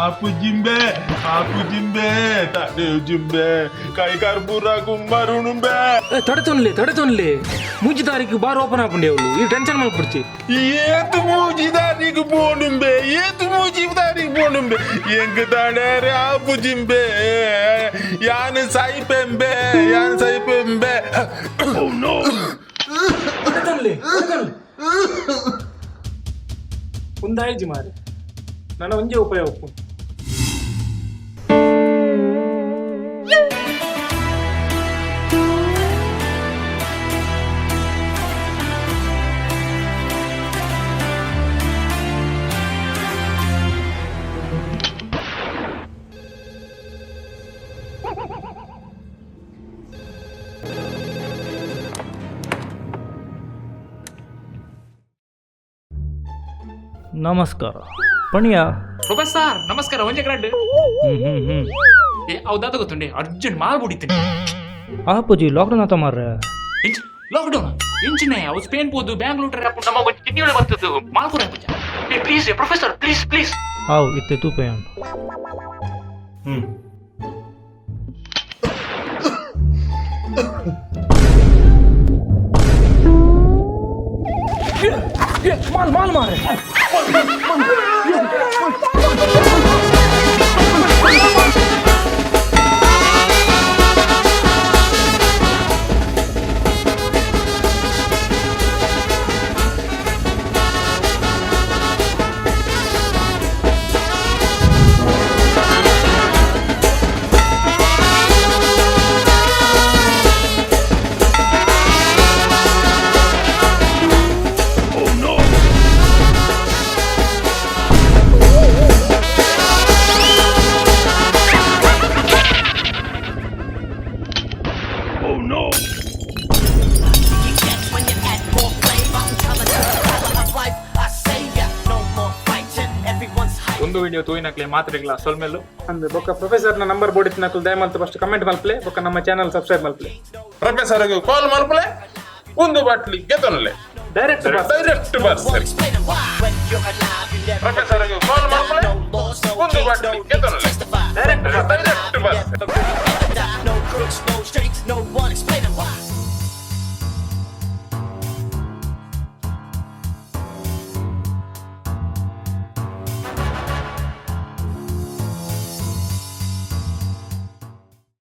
Aku jimbe, tak ada jimbe. Kai karbura kumbarunum be. ತಡೆತೊನ್ಲಿ ಮೂಜಿ ತಾರೀಕು bar open ಹಾಕೊಂಡೆ ಅವಳು ಈ ಟೆನ್ಷನ್ ಮಾಡ್ಬಿಡ್ತಿ ಏತು ಮೂಜಿ ತಾರೀಕು போனும்பே எங்க தாடே ஆப்பு ஜிம்பே யானு சைப்பெம்பே oh no ತಡೆತೊನ್ಲಿ ಒಂದಾಯ್ಜಿ ಮಾರೆ ನನ್ನ ಒಂಜೇ ಉಪಾಯ ಒಪ್ಪು ನಮಸ್ಕಾರ ಪಣಿಯ ಪ್ರೊಫೆಸರ್ ನಮಸ್ಕಾರ ಒಂಜೆ ಗ್ರಾಡ್ ಹೌದಾದ ಗೊತ್ತುಂಡೆ ಅರ್ಜೆಂಟ್ ಮಾಲ್ ಬಿಡಿತೀನಿ ಆಪುಜಿ ಲಾಕ್ಡೌನ್ ಆತ ಮಾರ್ರೆ ಲಾಕ್ಡೌನ್ ಇಂಚಿನೇ ಅವು ಸ್ಪೇನ್ ಪೋದು ಬ್ಯಾಂಗ್ಳೂರ್ ನಮ್ಮ ಕಿಡ್ನಿಯೊಳಗೆ ಬರ್ತದ್ದು ಮಾಲ್ಪುರ ಪ್ಲೀಸ್ ಪ್ರೊಫೆಸರ್ ಪ್ಲೀಸ್ ಆವ್ ಇತ್ತೆ ತೂಪೆಯನ್ ಮಾಲ್ ಮಾರೆ ಒಂದು ವಿಡಿಯೋ ತೂಯಿನಕ್ಲೆ ಮಾತ್ರೆಗಳ ಸೊಲ್ಮೆಲ್ಲು ಅಂದ್ರೆ ಬೊಕ್ಕ ಪ್ರೊಫೆಸರ್ನ ನಂಬರ್ ಬೋಡಿತ್ ನಕಲ್ ದಯಮಂತ ಫಸ್ಟ್ ಕಮೆಂಟ್ ಮಲ್ಪ್ಲೆ ಬೊಕ್ಕ ನಮ್ಮ ಚಾನಲ್ ಸಬ್ಸ್ಕ್ರೈಬ್ ಮಲ್ಪ್ಲೆ ಪ್ರೊಫೆಸರ್ಗೆ ಕಾಲ್ ಮಾಡ್ಪಲೆ ಒಂದು ಬಾಟ್ಲಿ ಗೆತನಲೆ ಡೈರೆಕ್ಟ್ ಬರ್ಸ್ ಪ್ರೊಫೆಸರ್ಗೆ ಕಾಲ್ ಮಾಡ್ಪಲೆ ಒಂದು ಬಾಟ್ಲಿ ಗೆತನಲೆ ಡೈರೆಕ್ಟ್ ಬರ್ಸ್